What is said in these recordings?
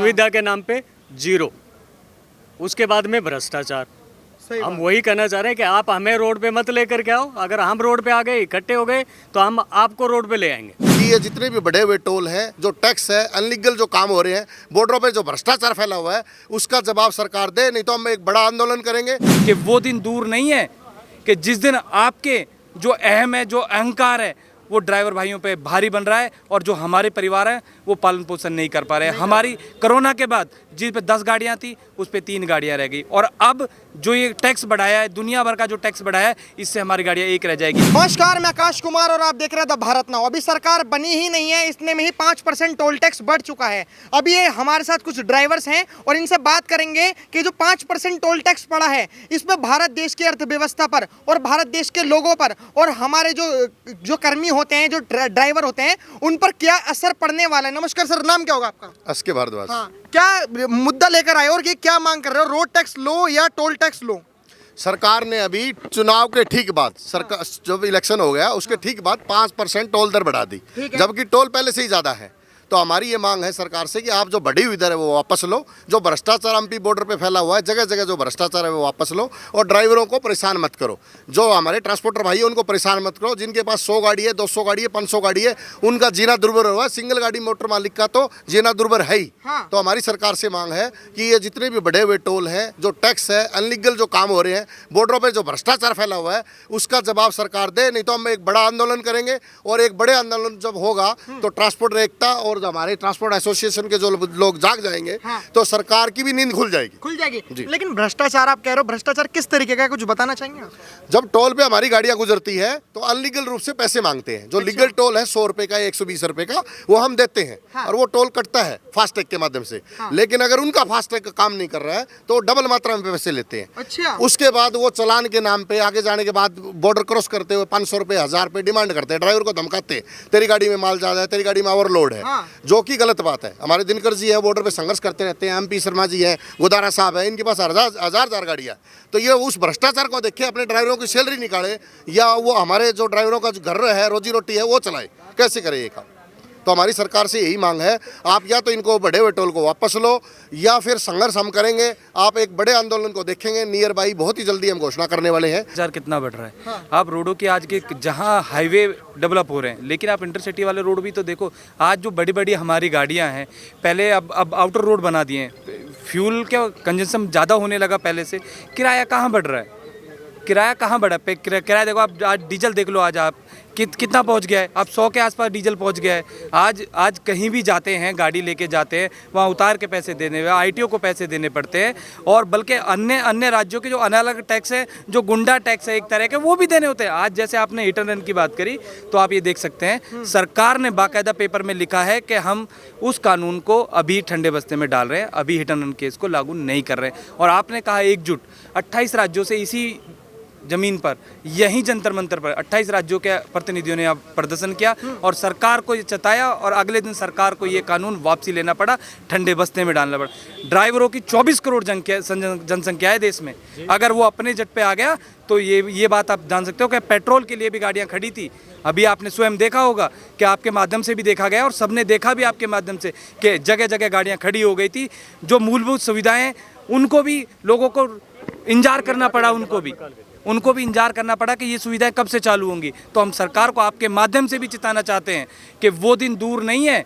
सुविधा के नाम पे जीरो, उसके बाद में भ्रष्टाचार। हम वही कहना चाह रहे हैं कि आप हमें रोड पे मत लेकर के आओ, अगर हम रोड पे आ गए, इकट्ठे हो गए, तो हम आपको रोड पे ले आएंगे। ये जितने भी बढ़े हुए टोल हैं, जो टैक्स है, अनलीगल जो काम हो रहे हैं, बॉर्डरों पे जो भ्रष्टाचार फैला हुआ है, उसका जवाब सरकार दे, नहीं तो हम एक बड़ा आंदोलन करेंगे। कि वो दिन दूर नहीं है कि जिस दिन आपके जो अहम है, जो अहंकार है, वो ड्राइवर भाइयों पे भारी बन रहा है और जो हमारे परिवार हैं वो पालन पोषण नहीं कर पा रहे हैं। हमारी कोरोना के बाद जिस पे 10 गाड़ियां थी उस पे 3 गाड़ियां रह गई, और अब जो ये टैक्स बढ़ाया है, दुनिया भर का जो टैक्स बढ़ाया है, इससे हमारी गाड़ियां एक रह जाएगी। नमस्कार, मैं आकाश कुमार और आप देख रहे हैं द भारत नाउ। अभी सरकार बनी ही नहीं है, इतने में ही 5% टोल टैक्स बढ़ चुका है। अभी ये हमारे साथ कुछ ड्राइवर्स हैं और इनसे बात करेंगे कि जो 5% टोल टैक्स पड़ा है, इस पर भारत देश की अर्थव्यवस्था पर और भारत देश के लोगों पर और हमारे जो कर्मी होते हैं, जो ड्राइवर होते हैं, उन पर क्या असर पड़ने वाला है। नमस्कार सर, नाम क्या होगा आपका? एसके भारद्वाज। हाँ, क्या मुद्दा लेकर आए और ये क्या मांग कर रहे हो, रोड टैक्स लो या टोल टैक्स लो? सरकार ने अभी चुनाव के ठीक बाद, सरकार जब इलेक्शन हो गया उसके ठीक बाद 5% टोल दर बढ़ा दी, जबकि टोल पहले से ही ज़्यादा है। तो हमारी ये मांग है सरकार से कि आप जो बढ़ी हुई दर है वो वापस लो, जो भ्रष्टाचार एमपी बॉर्डर पे फैला हुआ है, जगह जगह जो भ्रष्टाचार है वो वापस लो, और ड्राइवरों को परेशान मत करो। जो हमारे ट्रांसपोर्टर भाई है उनको परेशान मत करो, जिनके पास 100 गाड़ी है, 200 गाड़ी है, 500 गाड़ी है, उनका जीना दुर्भर हुआ है। सिंगल गाड़ी मोटर मालिक का तो जीना दुर्भर है ही। तो हमारी सरकार से मांग है कि ये जितने भी बढ़े हुए टोल हैं, जो टैक्स है, अनलीगल जो काम हो रहे हैं, बॉर्डरों पर जो भ्रष्टाचार फैला हुआ है, उसका जवाब सरकार दे, नहीं तो हम एक बड़ा आंदोलन करेंगे। और एक बड़े आंदोलन जब होगा तो ट्रांसपोर्ट एकता और हमारे ट्रांसपोर्ट एसोसिएशन के जो लोग जाग जाएंगे, तो सरकार की भी नींद खुल जाएगी। लेकिन भ्रष्टाचार आप कह रहे हो, भ्रष्टाचार किस तरीके का है, कुछ बताना चाहेंगे आप? जब टोल पे हमारी गाड़ियां गुजरती है तो अनलीगल रूप से पैसे मांगते हैं। जो लीगल टोल है 100 रुपए का, 120 रुपए का, वो हम देते हैं और वो टोल कटता है फास्टैग के माध्यम से। लेकिन अगर उनका फास्टैग का काम नहीं कर रहा है तो डबल मात्रा में पैसे लेते हैं। अच्छा। उसके बाद वो चालान के नाम पे आगे जाने के बाद बॉर्डर क्रॉस करते हुए 500 रुपए, 1000 रुपए डिमांड करते हैं, ड्राइवर को धमकाते हैं, तेरी गाड़ी में माल ज्यादा है, तेरी गाड़ी में ओवरलोड है, जो कि गलत बात है। हमारे दिनकर जी है, बॉर्डर पे संघर्ष करते रहते हैं, एमपी शर्मा जी है, गोदारा साहब है, इनके पास हजार गाड़ियां। तो ये उस भ्रष्टाचार को देखे अपने ड्राइवरों की सैलरी निकाले, या वो हमारे जो ड्राइवरों का जो घर है, रोजी रोटी है, वो चलाए, कैसे करे ये काम? तो हमारी सरकार से यही मांग है, आप या तो इनको बढ़े हुए टोल को वापस लो या फिर संघर्ष हम करेंगे। आप एक बड़े आंदोलन को देखेंगे नियर बाई, बहुत ही जल्दी हम घोषणा करने वाले हैं। बाजार कितना बढ़ रहा है। आप रोडों की आज के जहां हाईवे डेवलप हो रहे हैं, लेकिन आप इंटरसिटी वाले रोड भी तो देखो। आज जो बड़ी बड़ी हमारी गाड़ियां हैं, पहले अब आउटर रोड बना दिए हैं, फ्यूल का कंजम्पशन ज़्यादा होने लगा पहले से। किराया कहाँ बढ़ रहा है, किराया कहाँ बढ़ा? किराया देखो, आप आज डीजल देख लो, आज आप कितना पहुंच गया है, अब 100 के आसपास डीजल पहुंच गया है। आज कहीं भी जाते हैं, गाड़ी लेके जाते हैं, वहाँ उतार के पैसे देने, आईटीओ को पैसे देने पड़ते हैं, और बल्कि अन्य राज्यों के जो अलग टैक्स है, जो गुंडा टैक्स है एक तरह के, वो भी देने होते हैं। आज जैसे आपने हिट एंड रन की बात करी, तो आप ये देख सकते हैं सरकार ने बाकायदा पेपर में लिखा है कि हम उस कानून को अभी ठंडे बस्ते में डाल रहे हैं, अभी हिट एंड रन केस को लागू नहीं कर रहे हैं। और आपने कहा एकजुट, 28 राज्यों से इसी जमीन पर, यही जंतर मंतर पर 28 राज्यों के प्रतिनिधियों ने यहाँ प्रदर्शन किया और सरकार को ये चताया, और अगले दिन सरकार को ये कानून वापसी लेना पड़ा, ठंडे बस्ते में डालना पड़ा। ड्राइवरों की 24 करोड़ जनसंख्या है देश में, अगर वो अपने जट पे आ गया तो ये बात आप जान सकते हो कि पेट्रोल के लिए भी गाड़ियाँ खड़ी थी। अभी आपने स्वयं देखा होगा कि आपके माध्यम से भी देखा गया और सबने देखा भी आपके माध्यम से कि जगह जगह गाड़ियाँ खड़ी हो गई थी। जो मूलभूत सुविधाएँ, उनको भी लोगों को इंतजार करना पड़ा, उनको भी इंतजार करना पड़ा कि ये सुविधाएं कब से चालू होंगी। तो हम सरकार को आपके माध्यम से भी चिताना चाहते हैं कि वो दिन दूर नहीं है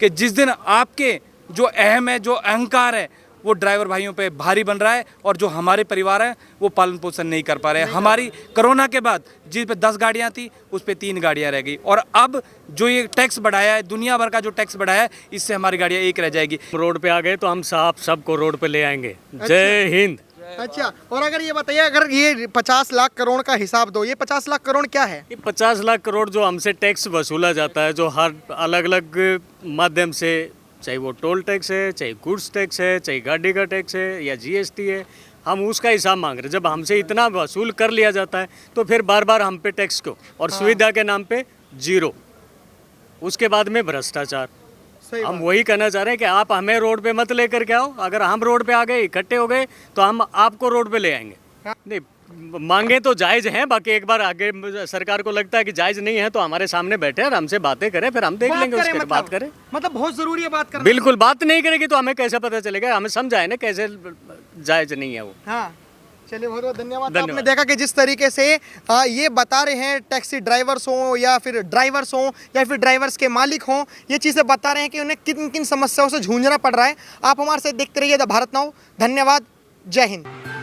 कि जिस दिन आपके जो अहम है, जो अहंकार है, वो ड्राइवर भाइयों पे भारी बन रहा है और जो हमारे परिवार हैं वो पालन पोषण नहीं कर पा रहे हैं। हमारी कोरोना के बाद जिस पे 10 गाड़ियां थी उस पे 3 गाड़ियां रह गई, और अब जो ये टैक्स बढ़ाया है, दुनिया भर का जो टैक्स बढ़ाया है, इससे हमारी गाड़ियां एक रह जाएगी। रोड पे आ गए तो हम सबको रोड पे ले आएंगे। जय हिंद। अच्छा, और अगर ये बताइए, अगर ये 50 लाख करोड़ का हिसाब दो, ये 50 लाख करोड़ क्या है? ये 50 लाख करोड़ जो हमसे टैक्स वसूला जाता है, जो हर अलग अलग माध्यम से, चाहे वो टोल टैक्स है, चाहे गुड्स टैक्स है, चाहे गाड़ी का टैक्स है या जीएसटी है, हम उसका हिसाब मांग रहे हैं। जब हमसे इतना वसूल कर लिया जाता है तो फिर बार बार हम पे टैक्स क्यों? और सुविधा के नाम पे जीरो, उसके बाद में भ्रष्टाचार। हम वही कहना चाह रहे हैं कि आप हमें रोड पे मत लेकर के आओ, अगर हम रोड पे आ गए, इकट्ठे हो गए, तो हम आपको रोड पे ले आएंगे। नहीं, मांगे तो जायज़ हैं, बाकी एक बार आगे सरकार को लगता है कि जायज़ नहीं है तो हमारे सामने बैठे और हमसे बातें करें, फिर हम देख बात लेंगे करें उसके बात करें। मतलब बहुत जरूरी है बात करना। बिल्कुल, बात नहीं करेगी तो हमें कैसे पता चलेगा, हमें समझाए ना कैसे जायज़ नहीं है वो। हाँ चलिए, बहुत बहुत धन्यवाद। तो आपने धन्यवाद। देखा कि जिस तरीके से ये बता रहे हैं, टैक्सी ड्राइवर्स हों या फिर ड्राइवर्स हों या फिर ड्राइवर्स के मालिक हों, ये चीज़ें बता रहे हैं कि उन्हें किन किन समस्याओं से जूझना पड़ रहा है। आप हमारे साथ देखते रहिए द भारत नाउ। धन्यवाद, जय हिंद।